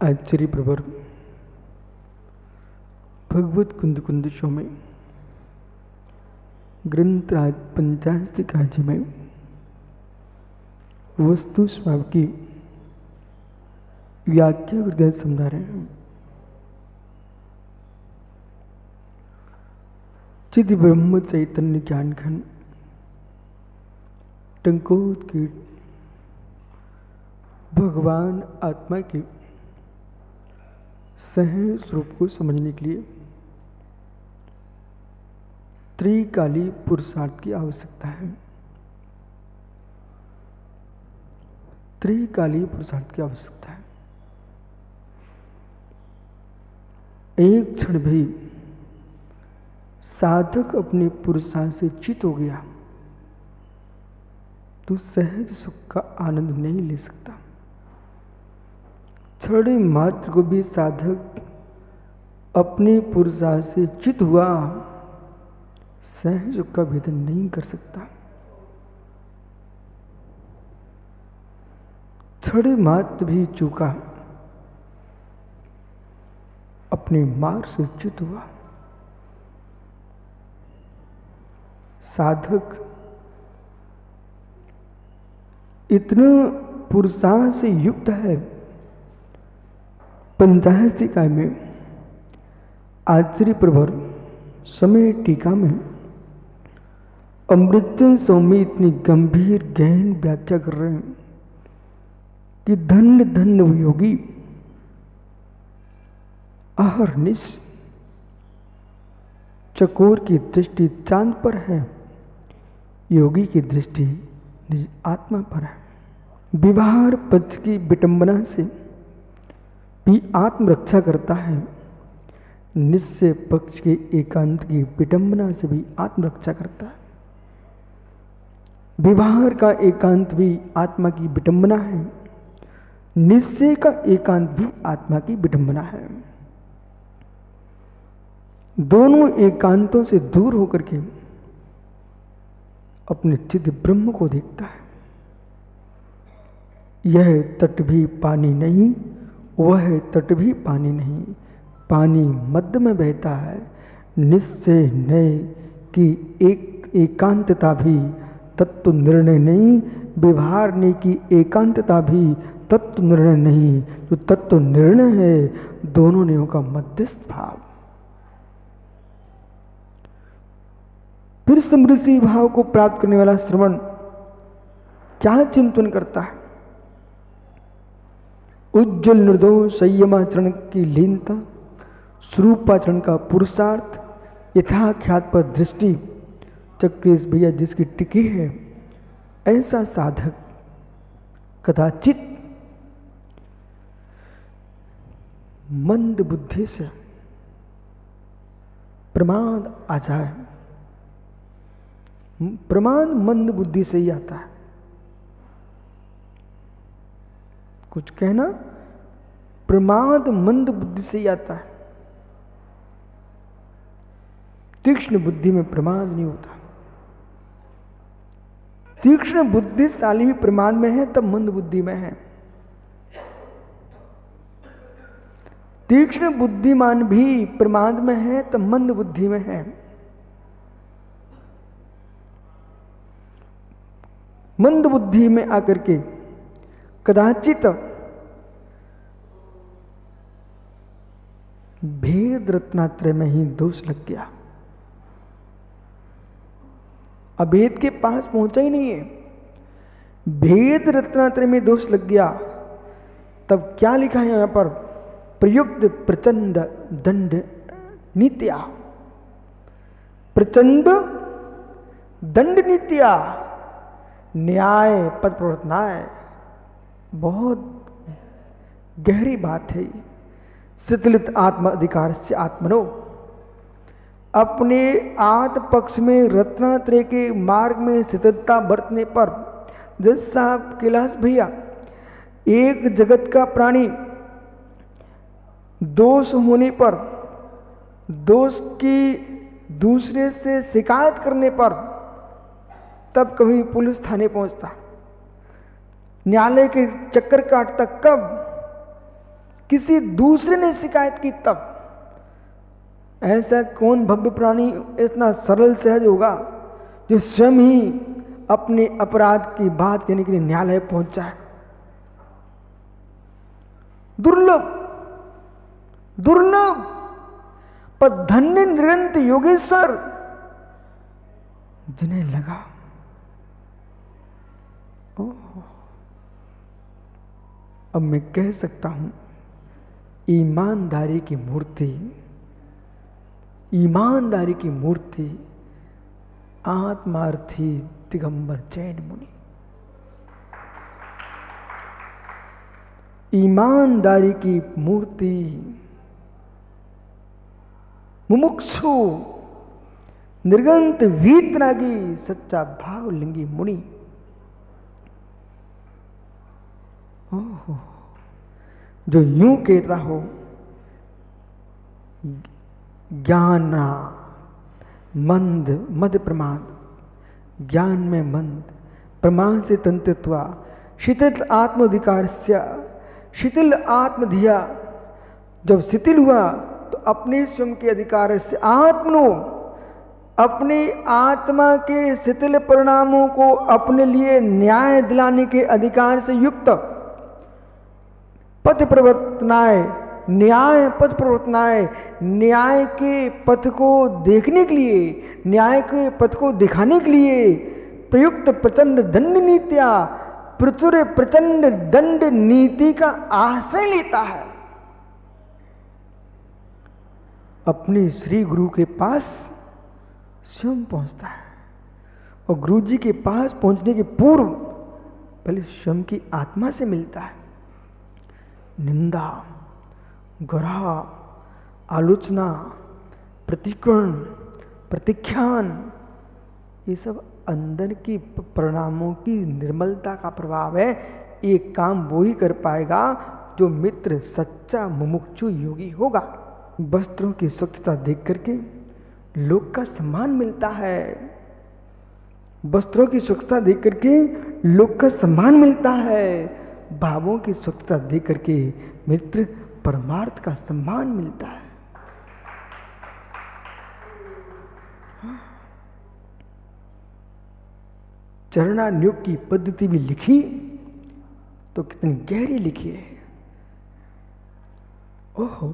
आचार्य प्रवर भगवत कुंद कुंद शो में ग्रंथराज पंचास्तिकाजी में वस्तु स्वभाव की व्याख्या हृदय समझा रहे हैं। चिद ब्रह्म चैतन्य ज्ञान घन टंकोत्कीट भगवान आत्मा के सहज स्वरूप को समझने के लिए त्रिकाली पुरुषार्थ की आवश्यकता है। त्रिकाली पुरुषार्थ की आवश्यकता है। एक क्षण भी साधक अपने पुरुषार्थ से चित हो गया तो सहज सुख का आनंद नहीं ले सकता। क्षण मात्र को भी साधक अपने पुरुषार्थ से चित हुआ सहज सुख का भेदन नहीं कर सकता। क्षण मात्र भी चूका अपने मार्ग से चित हुआ। साधक इतना पुरुषार्थ से युक्त है। पंचास्तिका में आचार्य प्रवर समय टीका में अमृत स्वामी इतनी गंभीर गहन व्याख्या कर रहे हैं कि धन्य धन्य योगी अहर्निश चकोर की दृष्टि चांद पर है, योगी की दृष्टि निज आत्मा पर है। व्यवहार पक्ष की विटंबना से भी आत्मरक्षा करता है, निश्चय पक्ष के एकांत की विटंबना से भी आत्मरक्षा करता है। व्यवहार का एकांत भी आत्मा की विटंबना है, निश्चय का एकांत भी आत्मा की विटंबना है। दोनों एकांतों से दूर होकर के अपने चिद ब्रह्म को देखता है। यह तट भी पानी नहीं, वह तट भी पानी नहीं, पानी मध्य में बहता है। निश्चय नय की एक एकांतता भी तत्व निर्णय नहीं, व्यवहार ने की एकांतता भी तत्व निर्णय नहीं। जो तत्व निर्णय है दोनों नेयों का मध्यस्थ भाव। फिर समृद्धि भाव को प्राप्त करने वाला श्रवण क्या चिंतन करता है? उज्जवल निर्दोष संयमाचरण की लीनता, स्वरूपाचरण का पुरुषार्थ, यथाख्यात पर दृष्टि, चक्रेश भैया जिसकी टिकी है, ऐसा साधक कदाचित मंद बुद्धि से प्रमाद आ जाए। प्रमाद मंद बुद्धि से ही आता है। कुछ कहना प्रमाद मंद बुद्धि से ही आता है। तीक्ष्ण बुद्धि में प्रमाद नहीं होता। तीक्ष्ण बुद्धिशाली भी प्रमाद में है तब मंद बुद्धि में है। तीक्ष्ण बुद्धिमान भी प्रमाद में है तब मंद बुद्धि में है। मंद बुद्धि में आकर के कदाचित भेद रत्नात्रय में ही दोष लग गया। अभेद के पास पहुंचा ही नहीं है, भेद रत्नात्रय में दोष लग गया। तब क्या लिखा है यहां पर? प्रयुक्त प्रचंड दंड नीत्या, प्रचंड दंड नीत्या, न्याय पद प्रवर्तनाय। बहुत गहरी बात है। शिथिलित आत्म अधिकार से आत्मनो, अपने आत्म पक्ष में रत्नात्रय के मार्ग में शिथिलता बरतने पर, जैसा कैलाश भैया एक जगत का प्राणी दोष होने पर, दोष की दूसरे से शिकायत करने पर तब कभी पुलिस थाने पहुंचता, न्यायालय के चक्कर काटता। कब? किसी दूसरे ने शिकायत की तब। ऐसा कौन भव्य प्राणी इतना सरल सहज होगा जो स्वयं ही अपने अपराध की बात कहने के लिए न्यायालय पहुंच जाए? दुर्लभ, दुर्लभ। पर धन्य निरंत योगेश्वर जिन्हें लगा अब मैं कह सकता हूं ईमानदारी की मूर्ति, ईमानदारी की मूर्ति आत्मार्थी दिगंबर जैन मुनि। ईमानदारी की मूर्ति मुमुक्षु निर्गंत वीतरागी सच्चा भावलिंगी मुनि। ओहो, जो यूं कहता हो ज्ञान मंद मद प्रमाद, ज्ञान में मंद प्रमाद से तंत्रित्वा शिथिल आत्मधिकार से शिथिल आत्मधिया। जब शिथिल हुआ तो अपने स्वयं के अधिकार से आत्मनो, अपनी आत्मा के शिथिल परिणामों को अपने लिए न्याय दिलाने के अधिकार से युक्त पथ प्रवर्तनाय, न्याय पथ प्रवर्तनाय, न्याय के पथ को देखने के लिए, न्याय के पथ को दिखाने के लिए प्रयुक्त प्रचंड दंड नीतिया, प्रचुर प्रचंड दंड नीति का आश्रय लेता है। अपने श्री गुरु के पास स्वयं पहुंचता है और गुरु जी के पास पहुंचने के पूर्व पहले स्वयं की आत्मा से मिलता है। निंदा, ग्रह, आलोचना, प्रतिक्रमण, प्रतिख्यान, ये सब अंदर की परिणामों की निर्मलता का प्रभाव है। ये काम वो ही कर पाएगा जो मित्र सच्चा मुमुक्षु योगी होगा। वस्त्रों की स्वच्छता देख करके लोक का सम्मान मिलता है। वस्त्रों की स्वच्छता देख करके लोक का सम्मान मिलता है। भावों की स्वच्छता देख करके मित्र परमार्थ का सम्मान मिलता है। चरणानुयोग की पद्धति भी लिखी तो कितनी गहरी लिखी है। ओहो,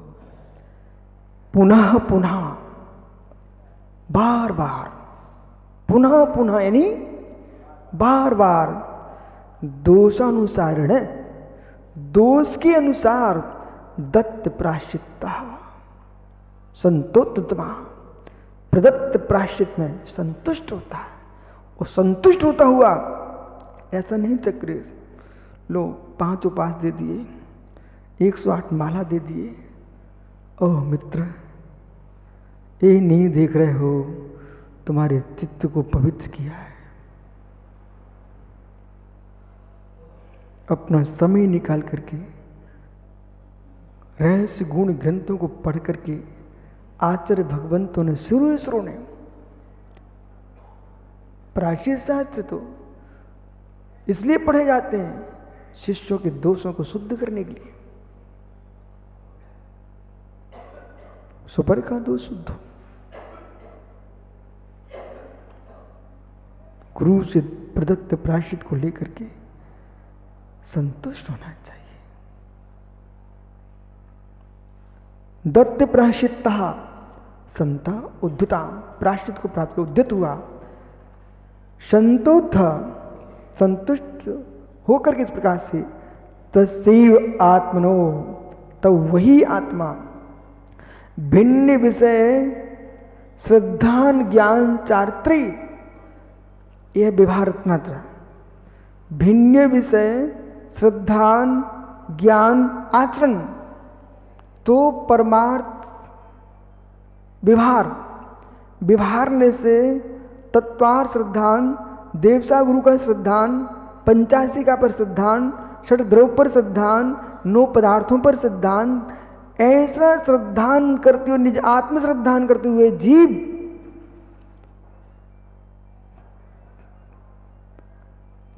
पुनः पुनः, बार बार, पुनः पुनः यानी बार बार, दोषानुसारण, दोष के अनुसार दत्त प्रायश्चित्ता संतोत्तमा, प्रदत्त प्रायश्चित में संतुष्ट होता है। और संतुष्ट होता हुआ ऐसा नहीं चक्र लो 5 उपास दे दिए, 108 माला दे दिए, ओह मित्र ये नहीं देख रहे हो तुम्हारे चित्त को पवित्र किया है। अपना समय निकाल करके रहस्य गुण ग्रंथों को पढ़ करके आचार्य भगवंतों ने शुरू ने प्राचीन शास्त्र तो इसलिए पढ़े जाते हैं शिष्यों के दोषों को शुद्ध करने के लिए। सुपर का दोष शुद्ध हो, गुरु से प्रदत्त प्रायश्चित को लेकर के संतुष्ट होना चाहिए। दत्त प्रायश्चित्ता संता उद्धता, प्रायश्चित को प्राप्त उद्यत हुआ, संतोष संतुष्ट होकर के इस प्रकार से तस्सैव आत्मनो, तो वही आत्मा भिन्न विषय श्रद्धान ज्ञान चारित्री, यह व्यवहारत्मात्र भिन्न विषय श्रद्धान ज्ञान आचरण, तो परमार्थ व्यवहार, व्यवहारने से तत्वार श्रद्धान, देवसा गुरु का श्रद्धान, पंचासी का पर श्रद्धान, षट द्रव्य पर श्रद्धान, 9 पदार्थों पर श्रद्धान, ऐसा श्रद्धान करते हुए निज आत्म श्रद्धान करते हुए जीव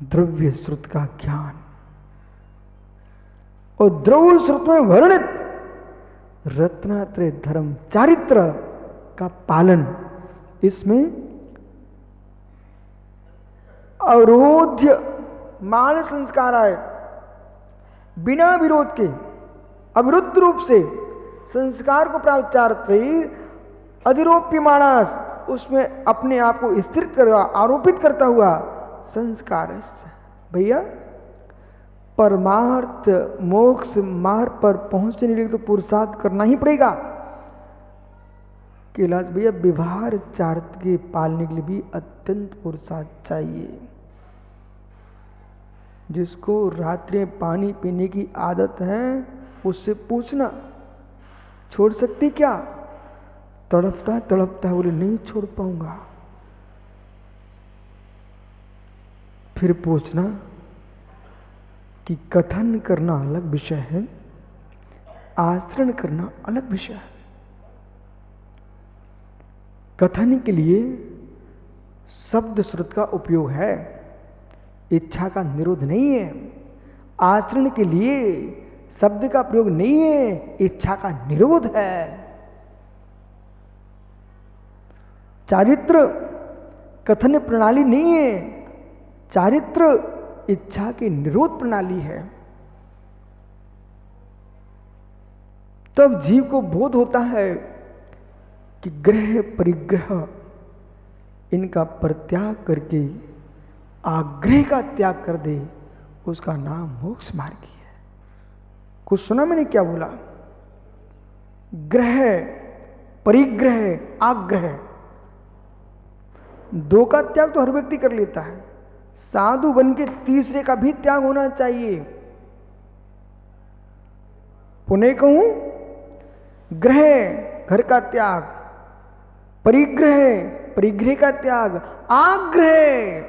द्रव्य श्रुत का ज्ञान और द्रव्य श्रुत में वर्णित रत्नात्रय धर्म चारित्र का पालन, इसमें अवरोध्य मान संस्कार आए, बिना विरोध के अविरुद्ध रूप से संस्कार को प्राप्त चारित्र अधिरोप्य मानस, उसमें अपने आप को स्थिर कर आरोपित करता हुआ संस्कार है। भैया परमार्थ मोक्ष मार्ग पर पहुंचने के लिए तो पुरुषार्थ करना ही पड़ेगा। कैलाश भैया व्यवहार चारित्र के पालने के लिए भी अत्यंत पुरुषार्थ चाहिए। जिसको रात्रि में पानी पीने की आदत है उससे पूछना छोड़ सकती क्या? तड़पता तड़पता बोले नहीं छोड़ पाऊंगा। फिर पूछना कि कथन करना अलग विषय है, आचरण करना अलग विषय है। कथन के लिए शब्द श्रुत का उपयोग है, इच्छा का निरोध नहीं है। आचरण के लिए शब्द का प्रयोग नहीं है, इच्छा का निरोध है। चारित्र कथन प्रणाली नहीं है, चारित्र इच्छा की निरोध प्रणाली है। तब जीव को बोध होता है कि ग्रह परिग्रह इनका परित्याग करके आग्रह का त्याग कर दे, उसका नाम मोक्ष मार्ग है। कुछ सुना मैंने क्या बोला? ग्रह परिग्रह आग्रह, दो का त्याग तो हर व्यक्ति कर लेता है, साधु बन के तीसरे का भी त्याग होना चाहिए। पुनः कहूं, ग्रह घर का त्याग, परिग्रह परिग्रह का त्याग, आग्रह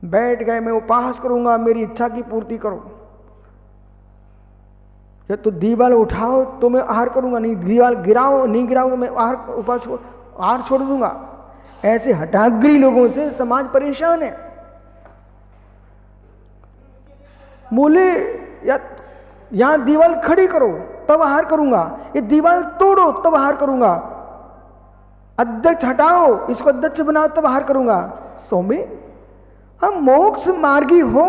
बैठ गए मैं उपवास करूंगा मेरी इच्छा की पूर्ति करो, या तो दीवाल उठाओ तो मैं आहार करूंगा, नहीं दीवाल गिराओ नहीं गिराओ तो मैं आहार छोड़ दूंगा। ऐसे हठाग्री लोगों से समाज परेशान है। बोले या यहां दीवाल खड़ी करो तब आहार करूंगा, ये दीवाल तोड़ो तब आहार करूंगा, अध्यक्ष हटाओ इसको अध्यक्ष बनाओ तब आहार करूंगा। सौम्य हम मोक्ष मार्गी हो,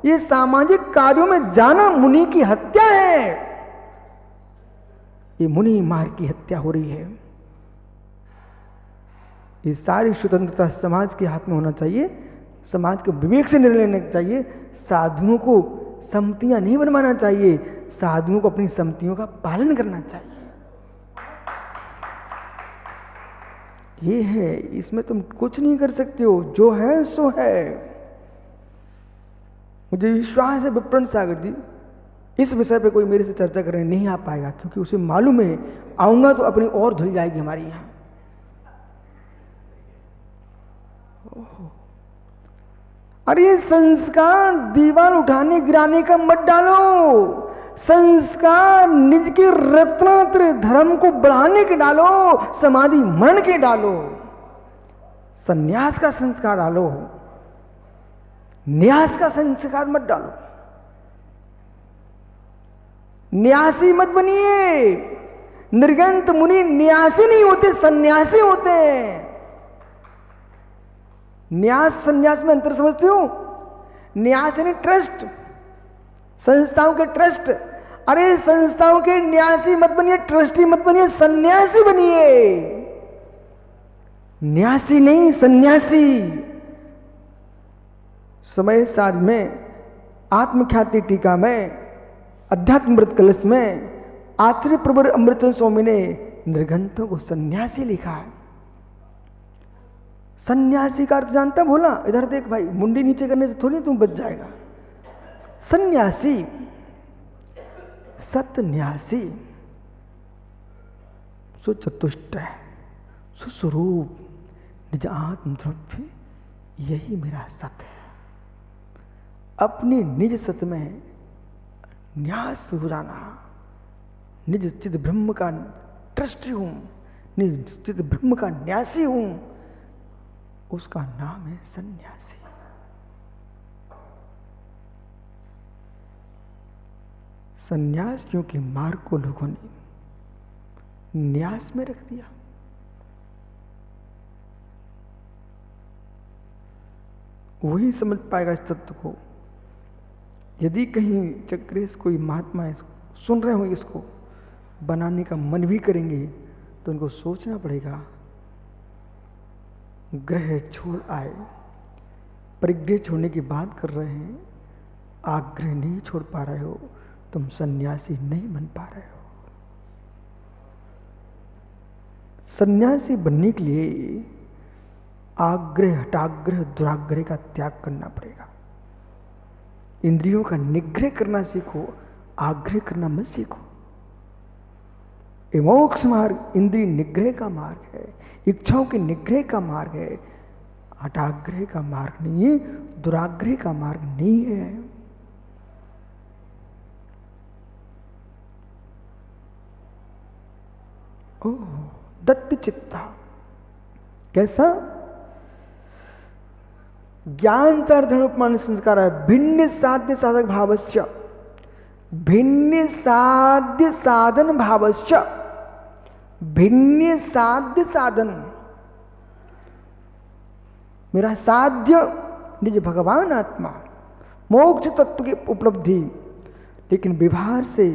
ये सामाजिक कार्यों में जाना मुनि की हत्या है। ये मुनि मार्ग की हत्या हो रही है। ये सारी स्वतंत्रता समाज के हाथ में होना चाहिए, समाज को विवेक से निर्णय लेना चाहिए। साधुओं को सम्मतियां नहीं बनवाना चाहिए, साधुओं को अपनी सम्मतियों का पालन करना चाहिए। ये है, इसमें तुम कुछ नहीं कर सकते हो, जो है सो है। मुझे विश्वास है विप्रन सागर जी इस विषय पे कोई मेरे से चर्चा करने नहीं आ पाएगा, क्योंकि उसे मालूम है आऊंगा तो अपनी और धुल जाएगी हमारी यहां। अरे संस्कार दीवार उठाने गिराने का मत डालो, संस्कार निज के रत्नात्रय धर्म को बढ़ाने के डालो, समाधि मरण के डालो, संन्यास का संस्कार डालो, न्यास का संस्कार मत डालो। न्यासी मत बनिए। निर्गंत मुनि न्यासी नहीं होते, सन्यासी होते हैं। न्यास संन्यास में अंतर समझते हो? न्यास यानी ट्रस्ट, संस्थाओं के ट्रस्ट। अरे संस्थाओं के न्यासी मत बनिए, ट्रस्टी मत बनिए, सन्यासी बनिए। न्यासी नहीं, सन्यासी। समय सार में आत्मख्याति टीका में अध्यात्मृत कलश में आचार्य प्रवर अमृतचंद्र स्वामी ने निर्गंतों को सन्यासी लिखा है। सन्यासी का अर्थ जानता भोला? इधर देख भाई, मुंडी नीचे करने से थोड़ी तुम बच जाएगा। सन्यासी, सतन्यासी, सुचतुष्ट, सुस्वरूप, निज आत्म द्रव्य, यही मेरा सत है। अपनी निज सत में न्यास हो जाना। निज चित ब्रह्म का ट्रस्टी हूं, निज चित ब्रह्म का न्यासी हूं, उसका नाम है सन्यासी। सन्यासियों के मार्ग को लोगों ने न्यास में रख दिया। वही समझ पाएगा इस तत्व को। यदि कहीं चक्रेश कोई महात्मा इसको सुन रहे हो, इसको बनाने का मन भी करेंगे, तो उनको सोचना पड़ेगा, ग्रह छोड़ आए, परिग्रह छोड़ने की बात कर रहे हैं, आग्रह नहीं छोड़ पा रहे हो, तुम सन्यासी नहीं बन पा रहे हो। सन्यासी बनने के लिए आग्रह, हटाग्रह, दुराग्रह का त्याग करना पड़ेगा। इंद्रियों का निग्रह करना सीखो, आग्रह करना मत सीखो। मोक्ष मार्ग इंद्रिय निग्रह का मार्ग है, इच्छाओं के निग्रह का मार्ग है, हठाग्रह का मार्ग नहीं है, दुराग्रह का मार्ग नहीं है। ओह, दत्त चित्ता कैसा? ज्ञान चार धर्मोपमान संस्कार है। भिन्न साध्य साधक भावश्च, भिन्न साध्य साधन भावश्च, भिन्न साध्य साधन। मेरा साध्य निज भगवान आत्मा, मोक्ष तत्व की उपलब्धि, लेकिन व्यवहार से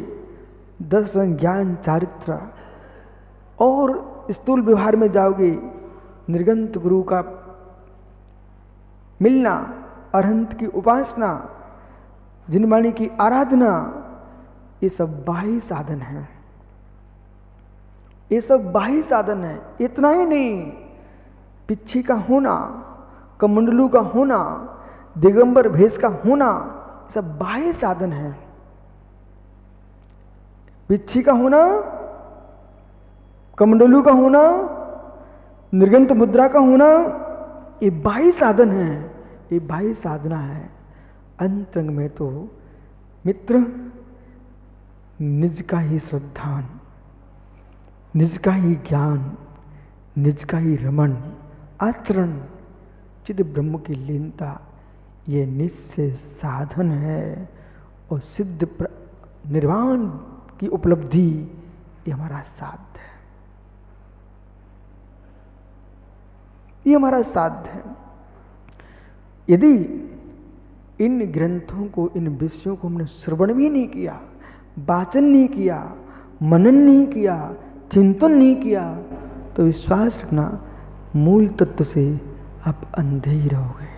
दर्शन, ज्ञान, चारित्र और स्थूल व्यवहार में जाओगे, निर्गंत गुरु का मिलना, अरहंत की उपासना, जिनवाणी की आराधना, ये सब बाह्य साधन है। ये सब बाह्य साधन है। इतना ही नहीं, पिच्छी का होना, कमंडलू का होना, दिगंबर भेष का होना, ये सब बाह्य साधन है। पिच्छी का होना, कमंडलू का होना, निर्गंत मुद्रा का होना, ये बाह्य साधन है, ये बाह्य साधना है। अंतरंग में तो मित्र निज का ही श्रद्धान, निज का ही ज्ञान, निज का ही रमण, आचरण, चिद ब्रह्म की लीनता, ये निश्चय साधन है। और सिद्ध निर्वाण की उपलब्धि, ये हमारा साध्य है, ये हमारा साध्य है। यदि इन ग्रंथों को, इन विषयों को हमने श्रवण भी नहीं किया, वाचन नहीं किया, मनन नहीं किया, चिंतन नहीं किया, तो विश्वास रखना मूल तत्व से आप अंधे ही रहोगे।